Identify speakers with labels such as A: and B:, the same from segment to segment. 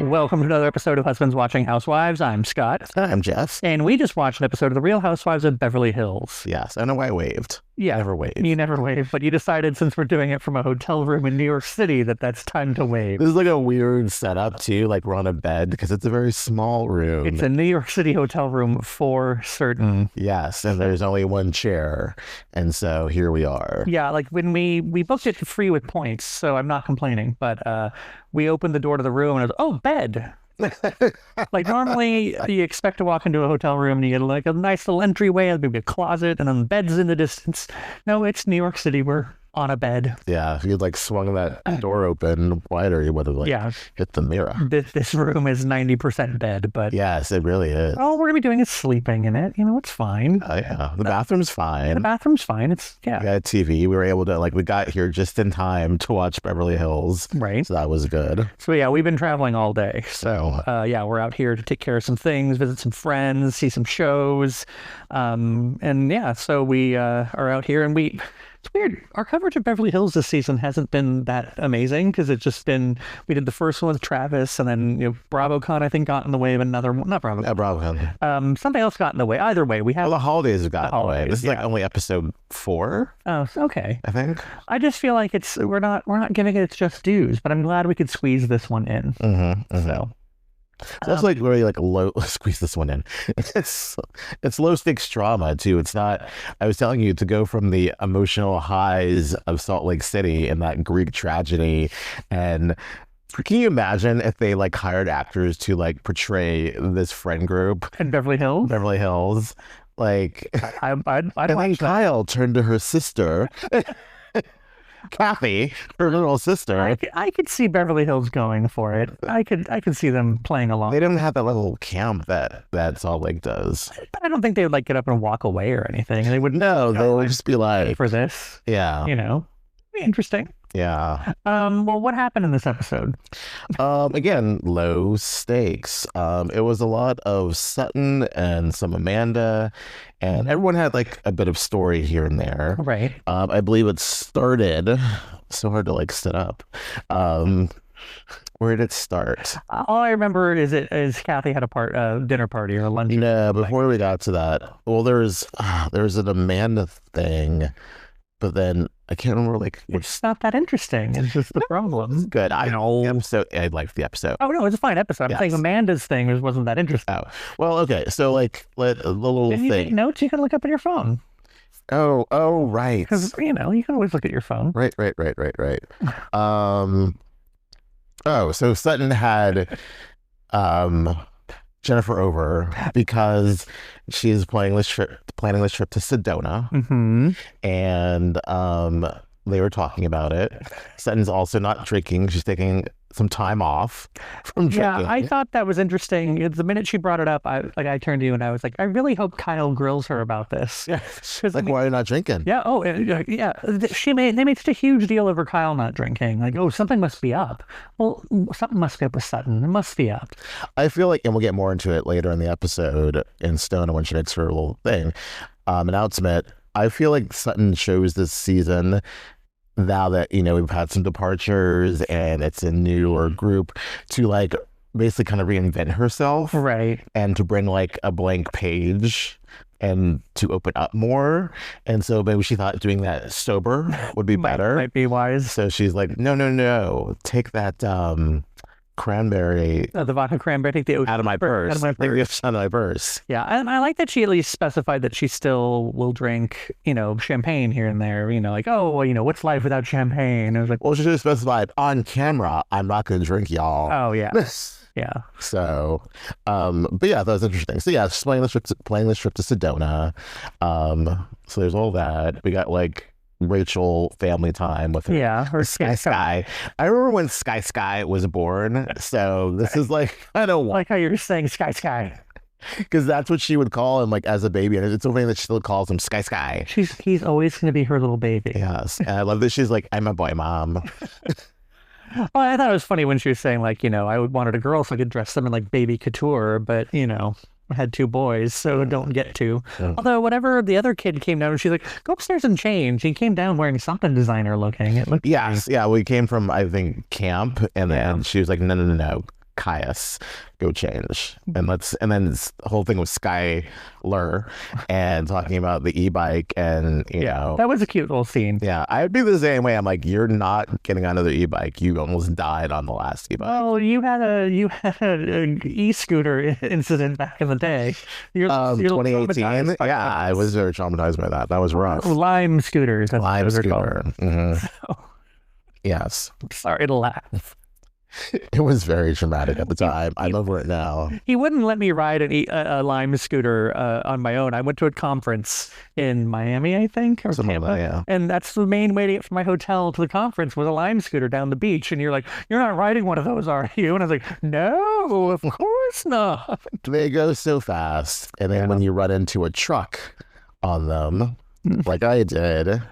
A: Welcome to another episode of Husbands Watching Housewives. I'm Scott.
B: I'm Jeff.
A: And we just watched an episode of The Real Housewives of Beverly Hills.
B: Yes, I know why I waved.
A: Yeah.
B: Never waved.
A: You never wave, but you decided since we're doing it from a hotel room in New York City that that's time to wave.
B: This is like a weird setup too, like we're on a bed because it's a very small room.
A: It's a New York City hotel room for certain.
B: Yes, and there's only one chair. And so here we are.
A: Yeah, like when we booked it free with points, so I'm not complaining, but we opened the door to the room and it was, oh, bed. Like normally you expect to walk into a hotel room and you get like a nice little entryway, maybe a closet, and then beds in the distance. No, it's New York City. We're on a bed.
B: Yeah, if you'd like swung that door open wider, you would have like hit the mirror.
A: This room is 90% bed, but
B: yes, it really is.
A: All we're gonna be doing is sleeping in it. You know, it's fine.
B: Yeah, the bathroom's fine.
A: The bathroom's fine. It's
B: We got a TV. We were able to we got here just in time to watch Beverly Hills.
A: Right.
B: So that was good.
A: So yeah, we've been traveling all day. So we're out here to take care of some things, visit some friends, see some shows, and yeah, so we are out here and it's weird. Our coverage of Beverly Hills this season hasn't been that amazing because it's just been, we did the first one with Travis and then, BravoCon, I think, got in the way of another one. Not BravoCon.
B: Yeah, BravoCon.
A: Something else got in the way. Either way, we have...
B: Well, the holidays have gotten in the way. This is like only episode 4.
A: Oh, okay.
B: I think.
A: I just feel like we're not giving it its just dues, but I'm glad we could squeeze this one in. So
B: that's like really like low. Squeeze this one in. It's low stakes drama too. It's not. I was telling you to go from the emotional highs of Salt Lake City and that Greek tragedy, and can you imagine if they like hired actors to like portray this friend group
A: in Beverly Hills?
B: Beverly Hills, like
A: I'd
B: and then Kyle turned to her sister. Kathy, her little sister.
A: I could see Beverly Hills going for it. I could see them playing along.
B: They didn't have that little camp that Salt Lake does.
A: But I don't think they would like get up and walk away or anything. They wouldn't.
B: No, they would just be like
A: for this.
B: Yeah,
A: be interesting.
B: Yeah.
A: Well, what happened in this episode?
B: Again, low stakes. It was a lot of Sutton and some Amanda, and everyone had like a bit of story here and there.
A: Right.
B: I believe it started. So hard to like sit up. Where did it start?
A: All I remember is Kathy had a dinner party or a lunch.
B: No, before we got to that, well, there's an Amanda thing. But then I can't remember
A: it's not that interesting. It's just the problem.
B: It's good. I know. I liked the episode.
A: Oh no, it's a fine episode. I'm saying Amanda's thing wasn't that interesting.
B: Oh well, okay. So like the little
A: thing. You take notes you can look up on your phone.
B: Oh right.
A: Because you can always look at your phone.
B: Right. So Sutton had Jennifer over because she's planning this trip to Sedona, and they were talking about it. Sutton's also not drinking; she's taking some time off from drinking.
A: Yeah, I thought that was interesting. The minute she brought it up, I turned to you and I was like, I really hope Kyle grills her about this.
B: Yeah, why are you not drinking?
A: Yeah. Oh, yeah. They made such a huge deal over Kyle not drinking. Like, oh, something must be up. Well, something must be up with Sutton. It must be up.
B: I feel like, and we'll get more into it later in the episode in Sedona when she makes her little thing, announcement. I feel like Sutton shows this season, now that we've had some departures and it's a newer group, to like basically kind of reinvent herself,
A: right,
B: and to bring like a blank page and to open up more. And so maybe she thought doing that sober would be better.
A: Might be wise.
B: So she's like, no, take that cranberry,
A: the vodka cranberry, take the
B: out of my purse. Take the out of my purse.
A: Yeah, and I like that she at least specified that she still will drink, champagne here and there. Like, what's life without champagne? I was like,
B: well, she should have specified on camera, I'm not going to drink, y'all.
A: Oh yeah, yeah.
B: So, but yeah, that was interesting. So yeah, she's planning this trip to Sedona. So there's all that. We got like Rachel family time with her.
A: Yeah, her
B: Sky. I remember when Sky was born. So this is like, I don't
A: like how you're saying Sky.
B: Because that's what she would call him like as a baby, and it's so funny that she still calls him Sky.
A: He's always going to be her little baby.
B: Yes, and I love that she's like, I'm a boy mom.
A: Well, I thought it was funny when she was saying like, I would wanted a girl so I could dress them in like baby couture, but I had 2 boys, so don't get to. Although whatever the other kid came down, she's like, go upstairs and change. He came down wearing something designer looking. It looked
B: yes, yeah. We came from, I think, camp, and then she was like, no. Caius, go change. And then the whole thing with Skyler and talking about the e-bike and, you know.
A: That was a cute little scene.
B: Yeah, I'd be the same way. I'm like, you're not getting on another e-bike. You almost died on the last e-bike.
A: Well, you had a e-scooter incident back in the day. You're
B: 2018. Yeah, I was very traumatized by that. That was rough.
A: Lime scooters.
B: Lime scooter. Yes.
A: I'm sorry to laugh.
B: It was very traumatic at the time. I'm over it now.
A: He wouldn't let me ride a Lime scooter on my own. I went to a conference in Miami, I think, or Tampa,
B: yeah.
A: And that's the main way to get from my hotel to the conference was a Lime scooter down the beach. And you're like, you're not riding one of those, are you? And I was like, no, of course not.
B: They go so fast. And then when you run into a truck on them, like I did...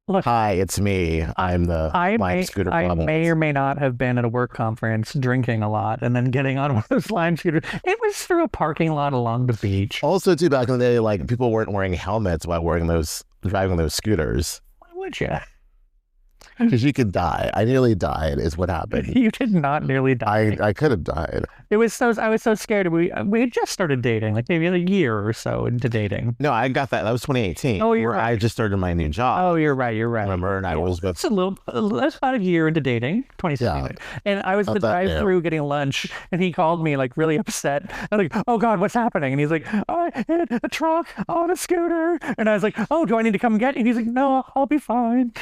B: Look, hi, it's me. I'm the Lime scooter.
A: I may or may not have been at a work conference drinking a lot and then getting on one of those Lime scooters. It was through a parking lot along the beach.
B: Also, too, back in the day, like people weren't wearing helmets while driving those scooters.
A: Why would you?
B: Because you could die. I nearly died is what happened.
A: You did not nearly die.
B: I could have died.
A: I was so scared. We had just started dating, like maybe a year or so into dating.
B: No, I got that. That was 2018.
A: Oh, you're right.
B: I just started my new job.
A: Oh, you're right.
B: Remember? And I was with...
A: That's about a year into dating, 2016. Yeah. And I was in the drive-thru getting lunch, and he called me like really upset. I was like, oh God, what's happening? And he's like, oh, I hit a truck on a scooter. And I was like, oh, do I need to come get you? And he's like, no, I'll be fine.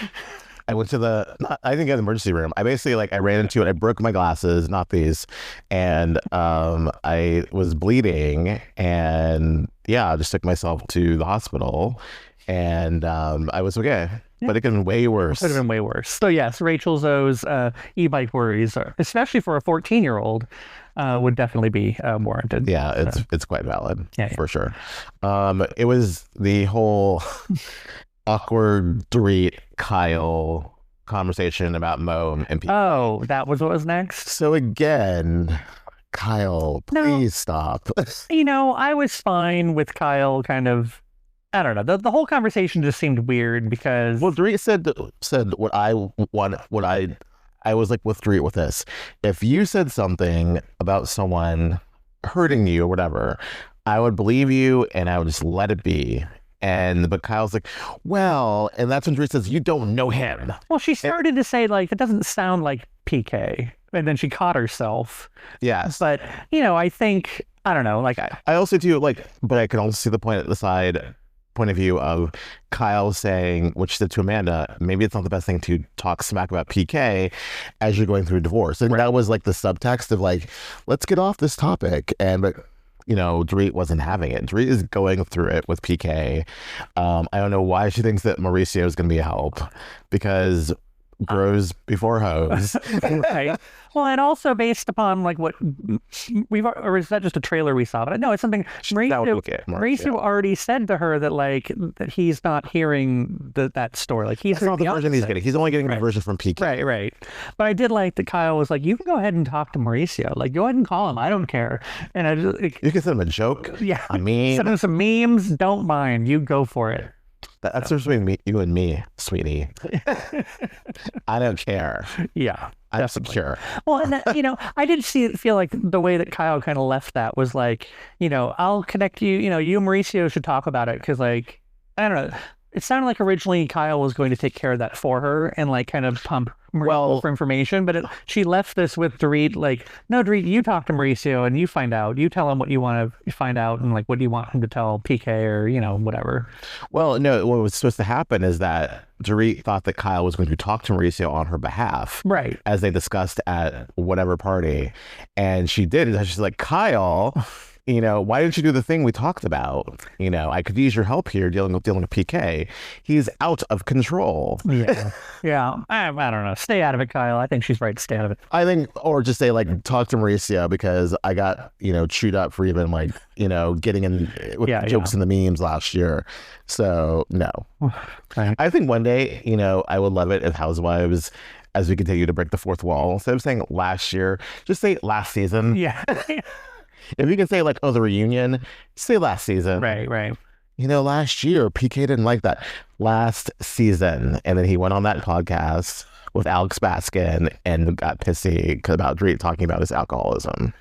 B: I went to I didn't get the emergency room. I basically I ran into it. I broke my glasses, not these. And I was bleeding and I just took myself to the hospital and I was okay. Yeah. But it could have been way worse.
A: It could have been way worse. So yes, Rachel Zoe's e-bike worries, especially for a 14-year-old, would definitely be warranted.
B: Yeah, it's quite valid for sure. It was the whole... awkward Dorit Kyle conversation about Mo and people.
A: Oh, that was what was next?
B: So again, Kyle, please stop.
A: I was fine with Kyle kind of, I don't know. The whole conversation just seemed weird because...
B: Well, Dorit said what I was like with Dorit with this. If you said something about someone hurting you or whatever, I would believe you and I would just let it be. But Kyle's like, well, and that's when Dorit says, you don't know him.
A: Well, she started to say, like, it doesn't sound like PK. And then she caught herself.
B: Yes.
A: But, I think, I don't know, like...
B: I also do, but I can also see the point of view of Kyle saying, what she said to Amanda, maybe it's not the best thing to talk smack about PK as you're going through a divorce. And that was, like, the subtext of, like, let's get off this topic. But Dorit wasn't having it. Dorit is going through it with PK. I don't know why she thinks that Mauricio is going to be a help because bros before hoes.
A: Right. Well, and also based upon like what or is that just a trailer we saw? But no, it's something Mauricio already said to her that he's not hearing that story. Like he's
B: not the version he's getting. He's only getting the version from PK.
A: Right. But I did like that Kyle was like, you can go ahead and talk to Mauricio. Like, go ahead and call him. I don't care. And I just
B: you can send him a joke.
A: Yeah.
B: I mean,
A: send him some memes. Don't mind. You go for it.
B: That's between you and me, sweetie. I don't care.
A: Yeah,
B: I'm secure.
A: Well, and I did feel like the way that Kyle kind of left that was like, I'll connect you. You and Mauricio should talk about it because, like, I don't know. It sounded like originally Kyle was going to take care of that for her and like kind of pump Mauricio for information, but she left this with Dorit like, no, Dorit, you talk to Mauricio and you find out. You tell him what you want to find out and like what do you want him to tell PK or whatever.
B: Well, no, what was supposed to happen is that Dorit thought that Kyle was going to talk to Mauricio on her behalf,
A: right? As
B: they discussed at whatever party, and she did. And she's like, Kyle. Why didn't you do the thing we talked about? I could use your help here dealing with PK. He's out of control.
A: Yeah. I don't know. Stay out of it, Kyle. I think she's right. Stay out of it.
B: I think, or just say like, talk to Mauricio because I got, chewed up for even like, getting in with jokes in the memes last year. So no. Right. I think one day, I would love it if Housewives, as we continue to break the fourth wall, instead of saying last year, just say last season.
A: Yeah.
B: If you can say like, the reunion, say last season.
A: Right.
B: Last year, PK didn't like that. Last season. And then he went on that podcast with Alex Baskin and got pissy about Dorit talking about his alcoholism.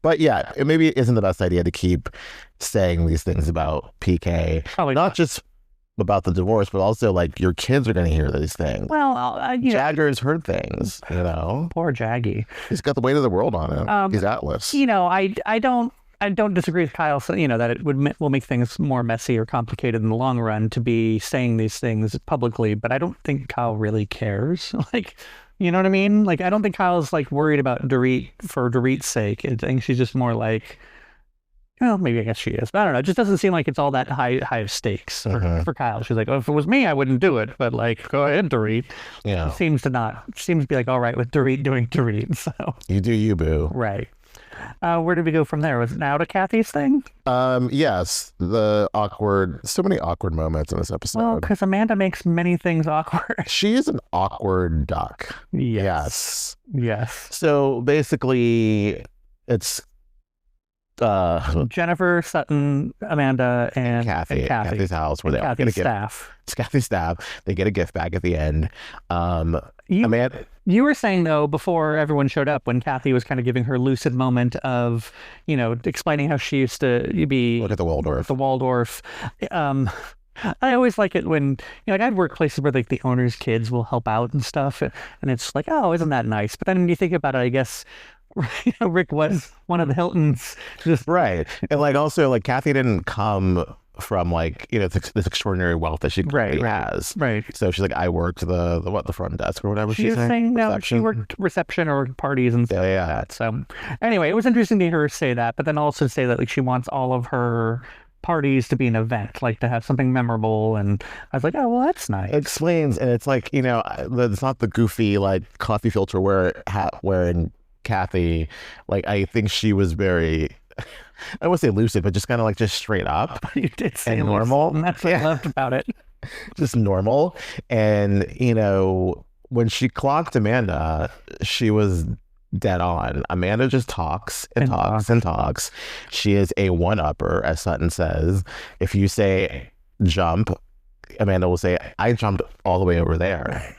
B: But yeah, it maybe isn't the best idea to keep saying these things about PK.
A: Probably
B: not just about the divorce, but also like your kids are going to hear these things.
A: Well,
B: Jagger's heard things,
A: Poor Jaggy.
B: He's got the weight of the world on him. He's Atlas.
A: I don't disagree with Kyle, that it will make things more messy or complicated in the long run to be saying these things publicly, but I don't think Kyle really cares. Like, you know what I mean? Like, I don't think Kyle's like worried about Dorit for Dorit's sake. I think she's just more like, well, maybe I guess she is, but I don't know. It just doesn't seem like it's all that high of stakes for Kyle. She's like, oh, if it was me, I wouldn't do it, but like, go ahead, Dorit.
B: Yeah.
A: Seems to be like all right with Dorit doing Dorit. So
B: you do you, boo.
A: Right. Where did we go from there? Was it now to Kathy's thing?
B: Yes. So many awkward moments in this episode.
A: Well, because Amanda makes many things awkward.
B: She is an awkward duck.
A: Yes.
B: So basically, it's
A: Jennifer, Sutton, Amanda, and Kathy.
B: Kathy's house where they all get a gift. It's Kathy's staff. They get a gift bag at the end. Amanda.
A: You were saying, though, before everyone showed up, when Kathy was kind of giving her lucid moment of, explaining how she used to be...
B: Look at the
A: Waldorf. I always like it when, I'd work places where like the owner's kids will help out and stuff. And it's like, oh, isn't that nice? But then when you think about it, I guess... Rick was one of the Hiltons.
B: Right. And like also like Kathy didn't come from like, this extraordinary wealth that she has.
A: Right.
B: So she's like, I worked the front desk or whatever
A: she's saying. No, she worked reception or parties and stuff like that. So anyway, it was interesting to hear her say that, but then also say that like she wants all of her parties to be an event, like to have something memorable. And I was like, oh, well, that's nice.
B: It explains. And it's like, it's not the goofy like coffee filter wearing Kathy. Like, I think she was very, I wouldn't say lucid, but just kind of like just straight up.
A: You did say
B: and normal.
A: And that's what I loved about it.
B: Just normal. And, when she clocked Amanda, she was dead on. Amanda just talks and talks. She is a one-upper, as Sutton says. If you say jump, Amanda will say, I jumped all the way over there.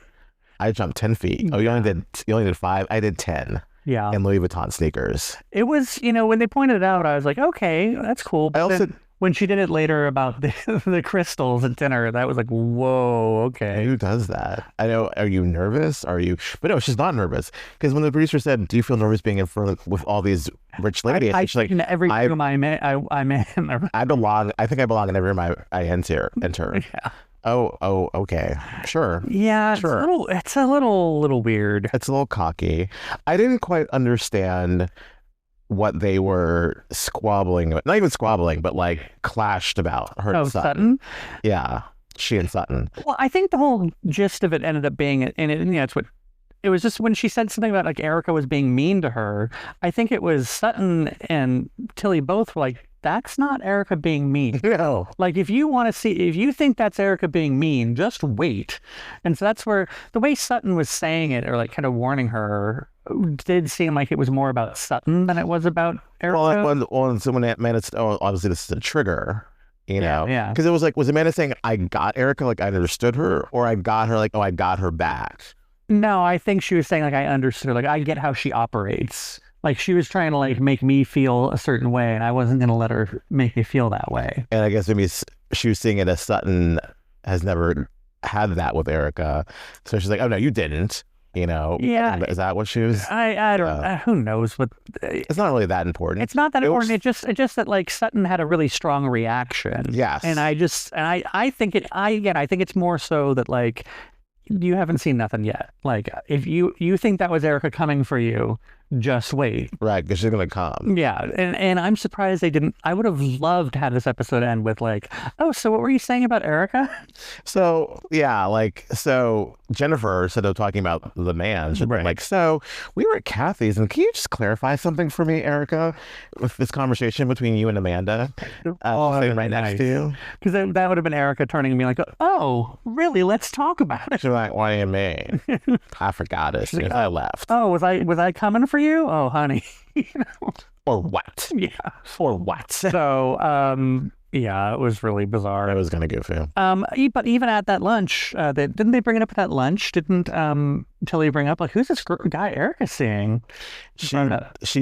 B: I jumped 10 feet. Oh, you only did 5. I did 10.
A: Yeah.
B: And Louis Vuitton sneakers.
A: It was, when they pointed it out, I was like, okay, that's cool. But when she did it later about the crystals at dinner, that was like, whoa, okay.
B: Who does that? I know. Are you nervous? But no, she's not nervous. Because when the producer said, do you feel nervous being in front with all these rich ladies?
A: She's like, in every room I'm in.
B: I think I belong in every room I enter.
A: Yeah.
B: Oh, okay. Sure.
A: Yeah,
B: sure.
A: It's a little weird.
B: It's a little cocky. I didn't quite understand what they were squabbling, not even squabbling, but like clashed about her and
A: Sutton.
B: Yeah, she and Sutton.
A: Well, I think the whole gist of it ended up being, and it's what it was just when she said something about like Erika was being mean to her. I think it was Sutton and Tilly both were like, that's not Erika being mean.
B: No.
A: Like, if you think that's Erika being mean, just wait. And so that's where the way Sutton was saying it, or like kind of warning her, did seem like it was more about Sutton than it was about Erika.
B: Well, so when Amanda said, oh, obviously this is a trigger,
A: Yeah.
B: Because it was like, was Amanda saying, I got Erika, like I understood her, or I got her, like, oh, I got her back?
A: No, I think she was saying, like, I understood her, like, I get how she operates. Like, she was trying to, like, make me feel a certain way, and I wasn't going to let her make me feel that way.
B: And I guess maybe she was seeing it as Sutton has never had that with Erika. So she's like, oh, no, you didn't,
A: Yeah.
B: Is that what she was?
A: I don't, who knows what.
B: It's not really that important.
A: It's not that important. It's just that, like, Sutton had a really strong reaction.
B: Yes.
A: And I think it's more so that, like, you haven't seen nothing yet. Like, if you think that was Erika coming for you, just wait.
B: Right, because she's going to come.
A: Yeah, and I'm surprised they didn't. I would have loved to have this episode end with like, oh, so what were you saying about Erika?
B: So, yeah, so Jennifer, instead of talking about the man, should be like, so we were at Kathy's, and can you just clarify something for me, Erika, with this conversation between you and Amanda? Sitting right next to you?
A: Because that would have been Erika turning to me like, oh, really? Let's talk about it.
B: She's like, what do you mean? I forgot it. Like, I left.
A: Oh, was I coming for you? Oh, honey.
B: Or what?
A: Yeah.
B: Or what?
A: So, Yeah, it was really bizarre.
B: I was gonna go for.
A: But even at that lunch, didn't they bring it up at that lunch? Didn't Tilly bring up like who's this guy Erika seeing?
B: She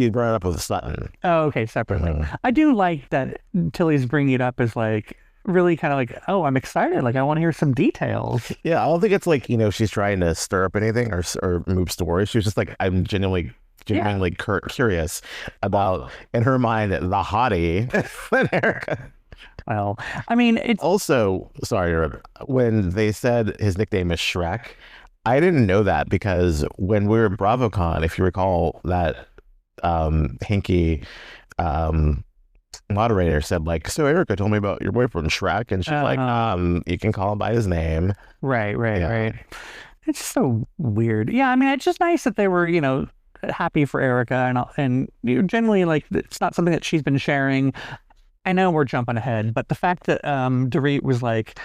B: brought it up with Sutton.
A: Oh, okay, separately. I do like that Tilly's bringing it up as like really kind of like, oh, I'm excited. Like I want to hear some details.
B: Yeah, I don't think it's like she's trying to stir up anything or move stories. She was just like, I'm genuinely curious about, in her mind, the hottie than Erika.
A: Well, I mean, it's
B: also, sorry, when they said his nickname is Shrek, I didn't know that because when we were at BravoCon, if you recall, that hinky moderator said like, so Erika told me about your boyfriend Shrek, and she's like, you can call him by his name.
A: Right. It's so weird. Yeah, I mean, it's just nice that they were, happy for Erika, and generally like it's not something that she's been sharing. I know we're jumping ahead, but the fact that Dorit was like,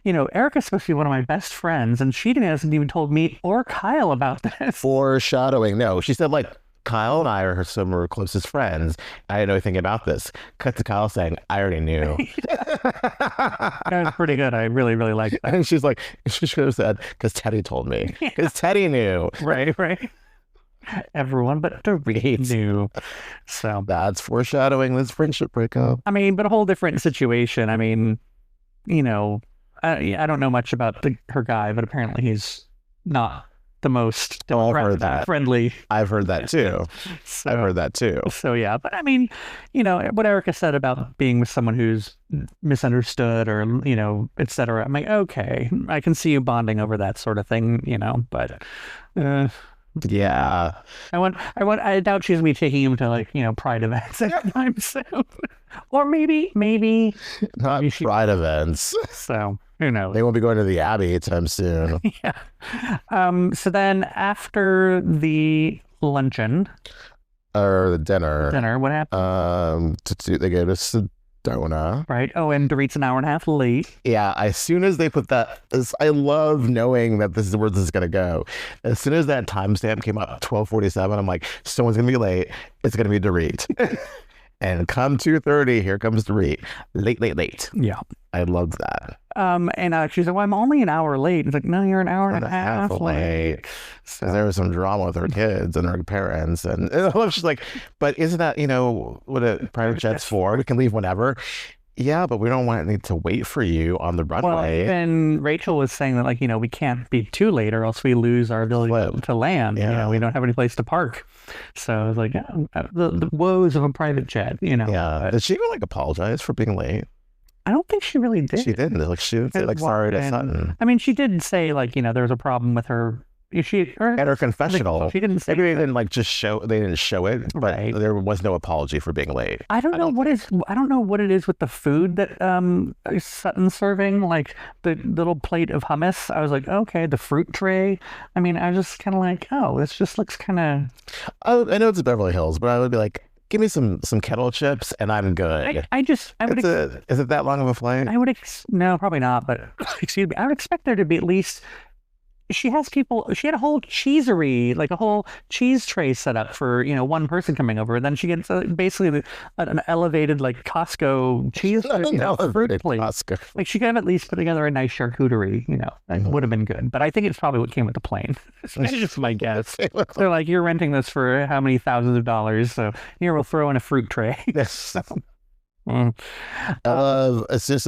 A: Erika's supposed to be one of my best friends, and she hasn't even told me or Kyle about this.
B: Foreshadowing. No, she said like, Kyle and I are some of her closest friends. I didn't know anything about this. Cut to Kyle saying, I already knew.
A: That was pretty good. I really, really liked that.
B: And she's like, she should have said, because Teddy told me. Because Teddy knew.
A: Right. Everyone but Dorit knew. So
B: that's foreshadowing this friendship breakup.
A: I mean, but a whole different situation. I mean, I don't know much about her guy, but apparently he's not the most friendly.
B: I've heard that too. So
A: yeah, but I mean, what Erika said about being with someone who's misunderstood or etc. I'm like, okay, I can see you bonding over that sort of thing, but.
B: Yeah,
A: I doubt she's gonna be taking him to like pride events anytime soon, or maybe
B: not pride events.
A: So who knows?
B: They won't be going to the Abbey anytime soon.
A: Yeah. So then after the luncheon
B: or the dinner,
A: what happened?
B: They go to Sedona.
A: Right. Oh, and Dorit's an hour and a half late.
B: Yeah. As soon as they put that, I love knowing that this is where this is gonna go. As soon as that timestamp came up, 12:47, I'm like, someone's gonna be late. It's gonna be Dorit. And come 2:30, here comes Dorit. Late.
A: Yeah.
B: I loved that.
A: And she's like, well, I'm only an hour late. It's like, no, you're an hour and a half late.
B: So there was some drama with her kids and her parents. And she's like, but isn't that, what a private jet's for? We can leave whenever. Yeah, but we don't need to wait for you on the runway.
A: Well, and Rachel was saying that, like, we can't be too late or else we lose our ability to land.
B: Yeah.
A: We don't have any place to park. So I was like, the woes of a private jet,
B: Yeah. Did she even, apologize for being late?
A: I don't think she really did.
B: She didn't. She didn't say, sorry to Sutton.
A: I mean, she did say, there was a problem with her.
B: At her confessional.
A: She didn't say.
B: Maybe they didn't they didn't show it, but there was no apology for being late.
A: I don't know what it is with the food that Sutton's serving, like the little plate of hummus. I was like, okay, the fruit tray. I mean, I was just kind of like, oh, this just looks kind of.
B: I know it's Beverly Hills, but I would be like, give me some kettle chips and I'm good.
A: Is
B: it that long of a flight?
A: No, probably not. But excuse me, I would expect there to be at least. She had a whole cheesery, like a whole cheese tray set up for, one person coming over. And then she gets basically an elevated, like Costco cheese fruit plate.
B: Costco.
A: Like she could have at least put together a nice charcuterie, that would have been good. But I think it's probably what came with the plane. That's just my guess. They're like, you're renting this for how many thousands of dollars. So here, we'll throw in a fruit tray.
B: So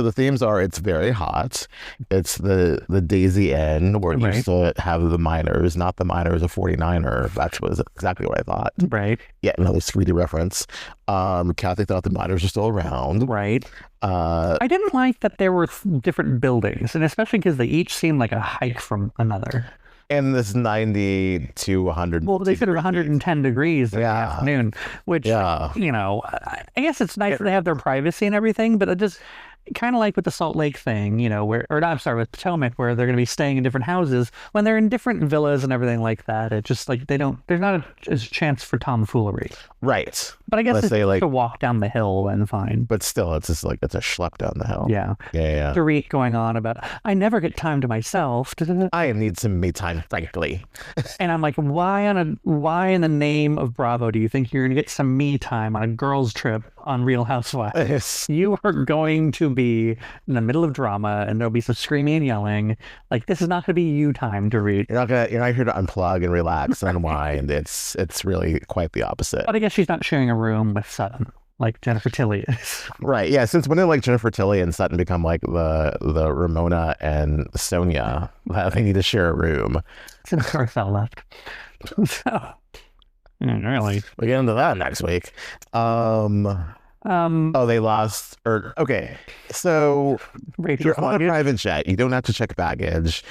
B: the themes are, it's very hot. It's the Daisy Inn where you still have the miners, not the miners of 49er. That was exactly what I thought.
A: Right.
B: Yeah, another 3D reference. Kathy thought the miners are still around.
A: Right. I didn't like that there were different buildings, and especially because they each seemed like a hike from another.
B: And this 90 to 100.
A: Well, they said it was 110 degrees in the afternoon, which, I guess it's nice that they have their privacy and everything, but it just kind of like with the Salt Lake thing, with Potomac, where they're going to be staying in different houses when they're in different villas and everything like that. It just like there's not a chance for tomfoolery.
B: Right.
A: But I guess
B: Let's
A: it's
B: say, like-
A: to walk down the hill, then fine.
B: But still, it's just like, it's a schlep down the hill.
A: Yeah.
B: Yeah.
A: Dorit going on about, I never get time to myself.
B: I need some me time, frankly.
A: And I'm like, why in the name of Bravo do you think you're going to get some me time on a girls' trip on Real Housewives? You are going to be in the middle of drama and there'll be some screaming and yelling. Like, this is not going to be you time, Dorit.
B: You're not here to unplug and relax and unwind. It's really quite the opposite.
A: But I guess she's not sharing a room with Sutton like Jennifer Tilly is.
B: Right. Yeah. Since when did like Jennifer Tilly and Sutton become like the Ramona and Sonia that they need to share a room?
A: Since Garcelle left. So, really.
B: We get into that next week. They lost. Okay. So you're on a private jet. You don't have to check baggage.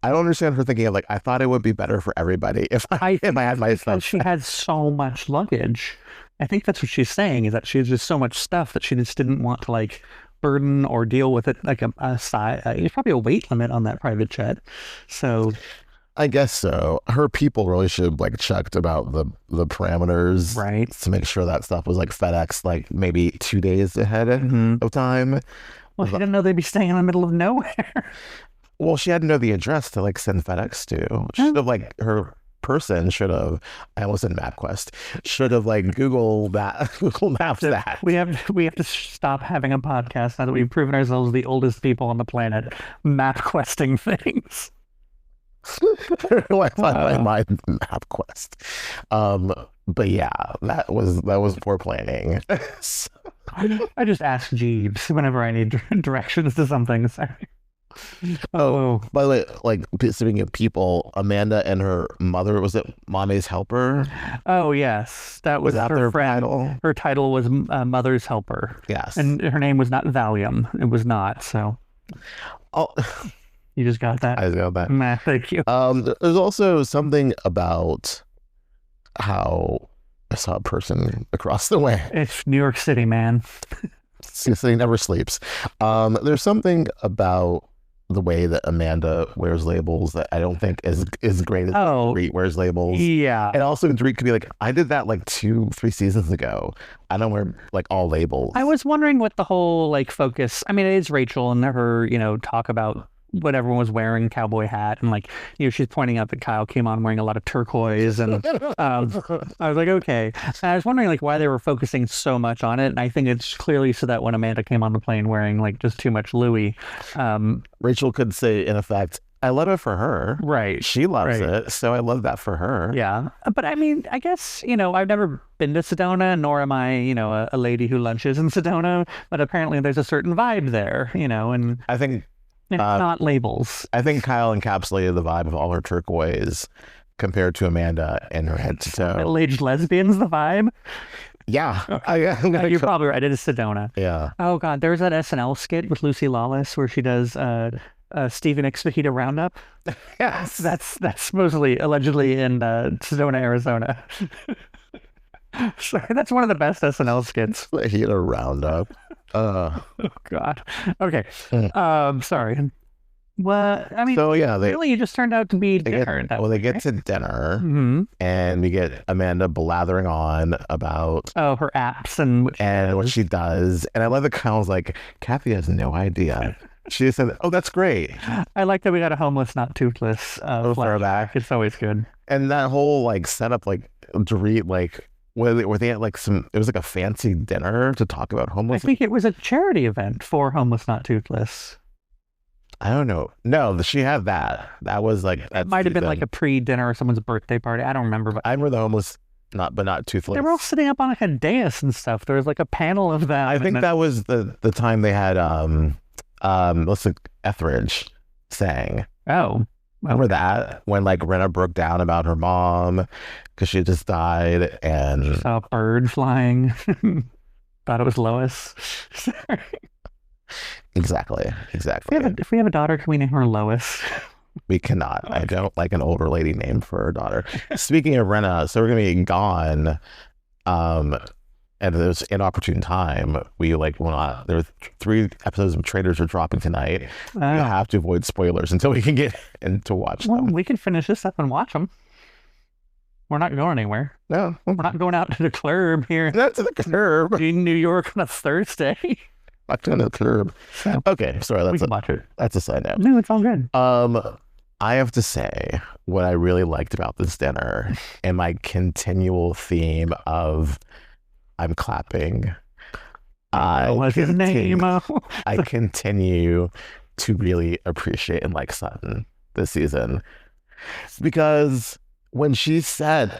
B: I don't understand her thinking of like, I thought it would be better for everybody if I had my stuff.
A: She had so much luggage. I think that's what she's saying, is that she has just so much stuff that she just didn't want to like burden or deal with it like a size. There's probably a weight limit on that private jet. So
B: I guess so. Her people really should have like checked about the parameters,
A: right,
B: to make sure that stuff was like FedEx like maybe 2 days ahead of time.
A: Well, she didn't know they'd be staying in the middle of nowhere.
B: Well, she had to know the address to like send FedEx to. She should have like her person should have. I almost said MapQuest. Should have like Google Maps that.
A: We have to stop having a podcast now that we've proven ourselves the oldest people on the planet, MapQuesting things.
B: I thought my MapQuest. But yeah, that was poor planning.
A: I just ask Jeeves whenever I need directions to something. Sorry.
B: Oh, by the way, like speaking of people, Amanda and her mother, was it Mommy's Helper?
A: Oh yes, that was
B: that
A: her
B: their
A: friend.
B: title?
A: Her title was Mother's Helper.
B: Yes,
A: and her name was not Valium. It was not. So, you just got that.
B: I just got that.
A: Nah, thank you.
B: There's also something about how I saw a person across the way.
A: It's New York City, man.
B: He never sleeps. There's something about the way that Amanda wears labels that I don't think is great as Dorit wears labels.
A: Yeah.
B: And also Dorit could be like, I did that like 2-3 seasons ago. I don't wear like all labels.
A: I was wondering what the whole like focus, I mean, it is Rachel and her, talk about what everyone was wearing, cowboy hat, and like, she's pointing out that Kyle came on wearing a lot of turquoise, and I was like, okay. And I was wondering like why they were focusing so much on it, and I think it's clearly so that when Amanda came on the plane wearing like just too much Louis,
B: Rachel could say in effect, I love it for her.
A: Right.
B: She loves it, so I love that for her.
A: Yeah. But I mean, I guess, I've never been to Sedona, nor am I, a lady who lunches in Sedona, but apparently there's a certain vibe there, and
B: I think
A: it's not labels.
B: I think Kyle encapsulated the vibe of all her turquoise compared to Amanda and her head to toe.
A: Middle-aged lesbians, the vibe?
B: Yeah.
A: Okay. You're probably right. It is Sedona.
B: Yeah.
A: Oh, God. There's that SNL skit with Lucy Lawless where she does Stephen X Fajita Roundup.
B: Yes.
A: That's allegedly in Sedona, Arizona. Sorry, that's one of the best SNL skits.
B: Fajita Roundup.
A: Oh God. Okay. Sorry. Well, I mean,
B: so yeah,
A: really, it just turned out to be dinner.
B: They get to dinner, and we get Amanda blathering on about
A: her apps and
B: what she does, and I love that Kyle's like, Kathy has no idea. She just said, "Oh, that's great."
A: I like that we got a homeless, not toothless
B: throwback.
A: It's always good.
B: And that whole like setup, like Dorit, like. Were they at like it was like a fancy dinner to talk about homeless?
A: I think it was a charity event for Homeless Not Toothless.
B: I don't know. No, she had that. That was like...
A: It might have been like a pre-dinner or someone's birthday party. I don't remember. But
B: I remember the homeless, but not toothless.
A: They were all sitting up on like a dais and stuff. There was like a panel of them.
B: I think that was the time they had Etheridge sang.
A: Oh.
B: Remember that? When like Renna broke down about her mom because she had just died and
A: she saw a bird flying. Thought it was Lois. Sorry.
B: Exactly.
A: If we have a daughter, can we name her Lois?
B: We cannot. Okay. I don't like an older lady name for her daughter. Speaking of Renna, so we're gonna be gone. And there's inopportune time. We like there are 3 episodes of Traitors are dropping tonight. You have to avoid spoilers until we can get in to watch them.
A: We can finish this up and watch them. We're not going anywhere.
B: No,
A: We're not going out to the club here
B: not to the curb.
A: in New York on a Thursday.
B: Not to the curb.
A: So,
B: Okay, sorry.
A: we can watch it.
B: That's a side note.
A: No, it's all good.
B: I have to say what I really liked about this dinner and my continual theme of I'm clapping.
A: What's his name?
B: I continue to really appreciate and like Sutton this season because when she said,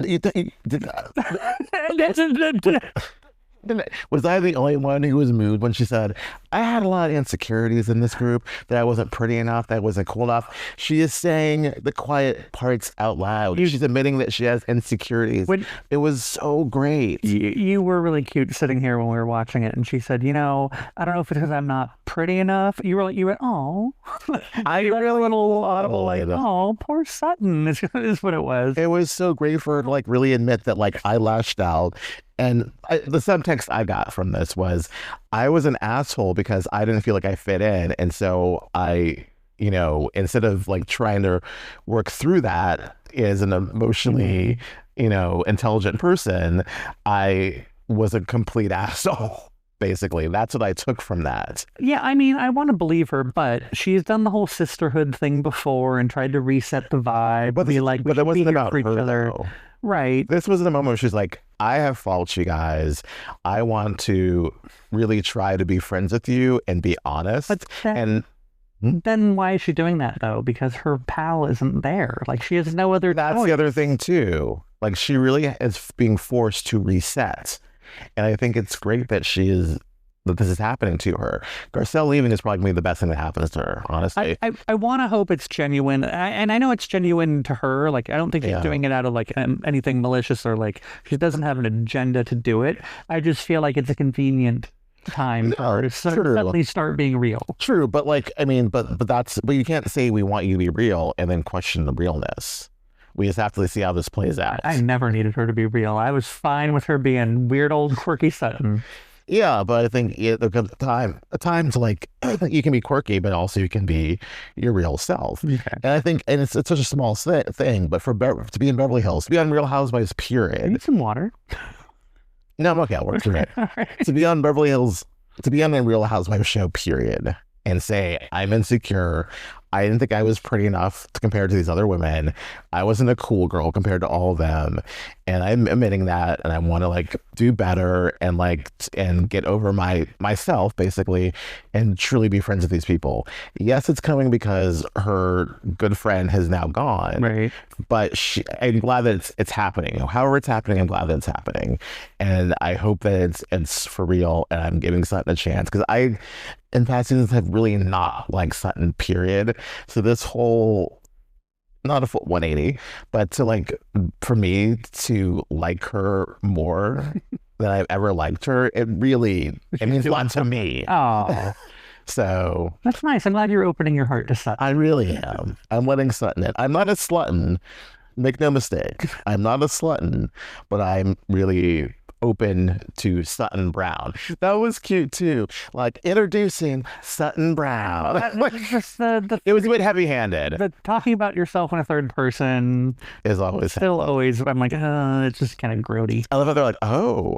B: was I the only one who was moved when she said, I had a lot of insecurities in this group, that I wasn't pretty enough, that I wasn't cool enough? She is saying the quiet parts out loud. She's admitting that she has insecurities. It was so great.
A: You were really cute sitting here when we were watching it, and she said, I don't know if it's because I'm not pretty enough. You went, oh. I really a little audible, like, oh, poor Sutton is what it was.
B: It was so great for her to like really admit that like I lashed out. And the subtext I got from this was I was an asshole because I didn't feel like I fit in. And so I, instead of like trying to work through that as an emotionally, intelligent person, I was a complete asshole. Basically, that's what I took from that.
A: Yeah, I mean, I want to believe her, but she's done the whole sisterhood thing before and tried to reset the vibe.
B: But it wasn't about her,
A: each other.
B: Though.
A: Right.
B: This was in a moment where she's like, I have faults, you guys. I want to really try to be friends with you and be honest.
A: But then why is she doing that, though? Because her pal isn't there. Like, she has no other
B: That's
A: choice.
B: The other thing, too. Like, she really is being forced to reset. And I think it's great that that this is happening to her. Garcelle leaving is probably going to be the best thing that happens to her, honestly.
A: I want to hope it's genuine. And I know it's genuine to her. Like, I don't think she's doing it out of, like, anything malicious or, like, she doesn't have an agenda to do it. I just feel like it's a convenient time for her to suddenly start being real.
B: True, but, like, I mean, but you can't say we want you to be real and then question the realness. We just have to see how this plays out.
A: I never needed her to be real. I was fine with her being weird old quirky Sutton.
B: Yeah, but I think there comes a time to like, you can be quirky, but also you can be your real self.
A: Okay.
B: And I think, and it's such a small thing, but to be in Beverly Hills, to be on Real Housewives, period.
A: I need some water.
B: No, I'm okay. I'll work through it. Right. To be on Beverly Hills, to be on a Real Housewives show, period, and say, I'm insecure. I didn't think I was pretty enough to compare to these other women. I wasn't a cool girl compared to all of them. And I'm admitting that, and I want to like do better and get over myself basically and truly be friends with these people. Yes, it's coming because her good friend has now gone.
A: Right.
B: But I'm glad that it's happening. However it's happening, I'm glad that it's happening. And I hope that it's for real and I'm giving Sutton a chance because I in past seasons have really not liked Sutton, period. So this whole, not a full 180, but for me to like her more than I've ever liked her, it means a lot to me.
A: Oh.
B: So
A: that's nice. I'm glad you're opening your heart to Sutton.
B: I really am. I'm letting Sutton in. I'm not a slutton. Make no mistake. I'm not a slutton, but I'm really open to Sutton Brown. That was cute too. Like introducing Sutton Brown. It was a bit heavy-handed.
A: The talking about yourself in a third person
B: is always
A: always. I'm like, it's just kind of grody.
B: I love how they're like, oh,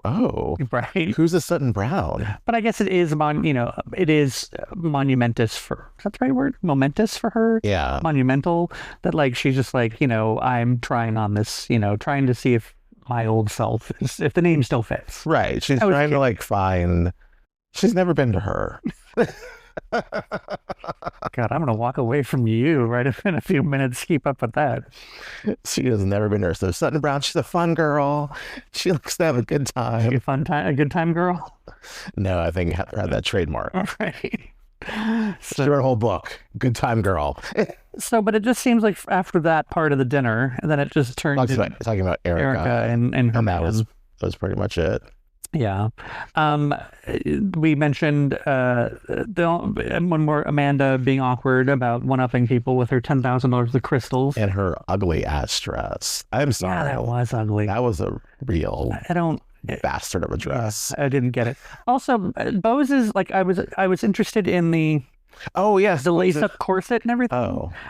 A: right.
B: Who's a Sutton Brown?
A: But I guess it is it is monumentous for. Is that the right word? Momentous for her.
B: Yeah.
A: Monumental. That like she's just like I'm trying on this. Trying to see if my old self, if the name still fits.
B: Right. She's trying to find. She's never been to her.
A: God, I'm gonna walk away from you right in a few minutes. Keep up with that.
B: She has never been to her. So Sutton Brown, she's a fun girl. She likes to have a good time.
A: A good time girl?
B: No, I think had that trademark.
A: All right.
B: She wrote a whole book. Good time girl.
A: But it just seems like after that part of the dinner, then it just turned into
B: talking about Erika
A: and her
B: that was pretty much it.
A: Yeah. We mentioned one more Amanda being awkward about one-upping people with her $10,000 of crystals.
B: And her ugly ass dress. I'm sorry.
A: Yeah, that was ugly.
B: That was a real bastard of a dress.
A: I didn't get it. Also, Bose is like, I was interested in the
B: Oh yes,
A: The lace-up corset and everything.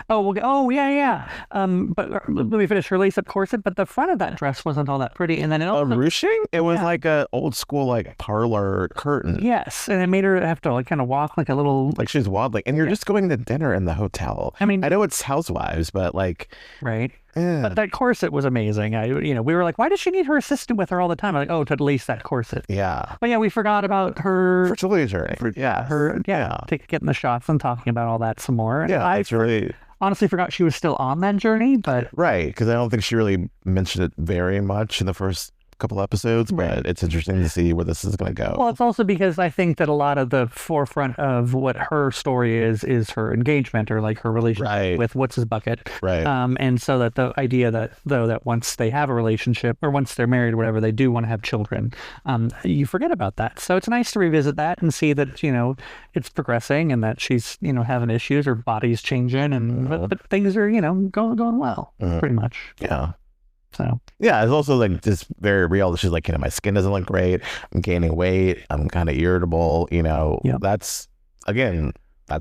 B: Oh,
A: Yeah. But let me finish. Her lace-up corset, but the front of that dress wasn't all that pretty. And then it
B: a
A: also,
B: ruching. It was like a old school like parlor curtain.
A: yes, and it made her have to like kind of walk like a little,
B: Like she's waddling, and you're just going to dinner in the hotel.
A: I mean,
B: I know it's Housewives, but like,
A: right?
B: eh.
A: But that corset was amazing. We were like, why does she need her assistant with her all the time? I'm like, oh, to lace that corset.
B: Yeah.
A: But yeah, we forgot about her.
B: Fertility journey. Yeah.
A: Getting the shots and talking about all that some more. And
B: Yeah.
A: I
B: It's really
A: honestly forgot she was still on that journey, but
B: right, because I don't think she really mentioned it very much in the first couple episodes, but it's interesting to see where this is going to go.
A: well, it's also because I think that a lot of the forefront of what her story is her engagement or like her relationship with what's his bucket.
B: Right.
A: And so that the idea that once they have a relationship or once they're married or whatever, they do want to have children, you forget about that. So it's nice to revisit that and see that, it's progressing and that she's, having issues, her body's changing and but things are, going well, pretty much.
B: Yeah.
A: So
B: yeah, it's also like just very real. She's like, my skin doesn't look great. I'm gaining weight. I'm kind of irritable. That's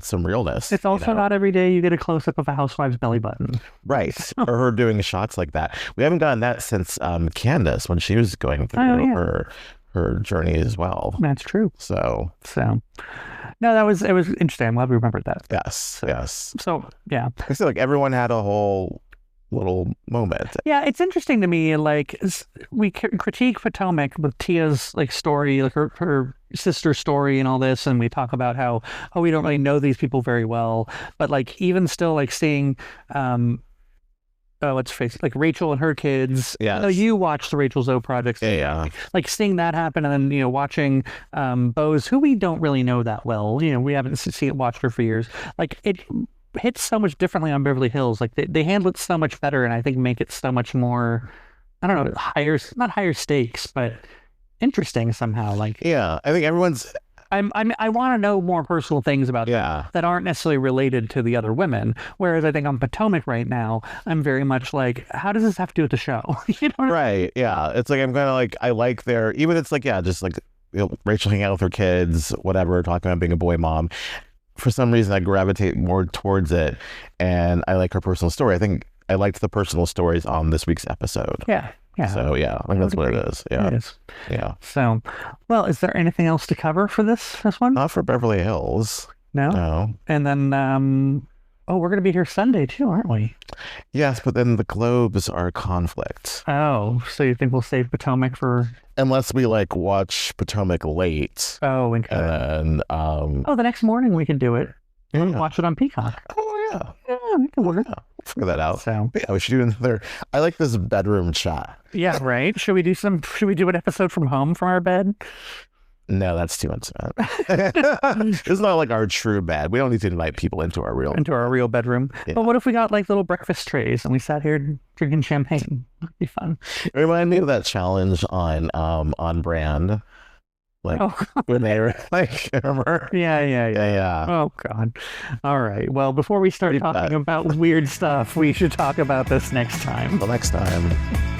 B: some realness.
A: it's also not every day you get a close up of a housewife's belly button.
B: Right. Or her doing shots like that. We haven't gotten that since Candace when she was going through her journey as well.
A: That's true.
B: So
A: no, it was interesting. I'm glad we remembered that.
B: yes.
A: So yeah,
B: I feel like everyone had a whole little moment.
A: yeah, it's interesting to me. Like we critique Potomac with Tia's like story, like her sister's story and all this, and we talk about how we don't really know these people very well, but like even still like seeing let's face it, like Rachel and her kids.
B: Yeah.
A: You watch the Rachel Zoe projects.
B: Yeah.
A: Like seeing that happen, and then watching Bose, who we don't really know that well. We haven't watched her for years. Like it hits so much differently on Beverly Hills. Like they handle it so much better, and I think make it so much more, I don't know, not higher stakes, but interesting somehow. Like
B: Yeah, I think everyone's.
A: I want to know more personal things about them that aren't necessarily related to the other women. Whereas I think on Potomac right now, I'm very much like, how does this have to do with the show?
B: Right. Yeah. It's like I'm kind of like I like their even it's like just like Rachel hanging out with her kids, whatever, talking about being a boy mom. For some reason, I gravitate more towards it, and I like her personal story. I think I liked the personal stories on this week's episode.
A: Yeah.
B: So I think that's what it is. Yeah.
A: It is.
B: Yeah.
A: So, well, is there anything else to cover for this one?
B: Not for Beverly Hills.
A: No. And then, we're going to be here Sunday too, aren't we?
B: Yes, but then the Globes are a conflict.
A: Oh, so you think we'll save Potomac for?
B: Unless we like watch Potomac late.
A: Oh,
B: and then
A: the next morning we can do it. Watch it on Peacock.
B: Oh yeah.
A: Yeah, it can work.
B: Yeah. Figure that out.
A: So
B: yeah, we should do another. I like this bedroom chat.
A: Yeah, right. Should we do an episode from home from our bed?
B: No, that's too intimate. It's not like our true bed. We don't need to invite people into our real
A: bedroom.
B: Yeah.
A: But what if we got like little breakfast trays and we sat here drinking champagne? That'd be fun.
B: It reminded me of that challenge on Brand. Like when they were like, remember?
A: Yeah. Oh God. All right. Well, before we start talking about weird stuff, we should talk about this next time.
B: Well, next time.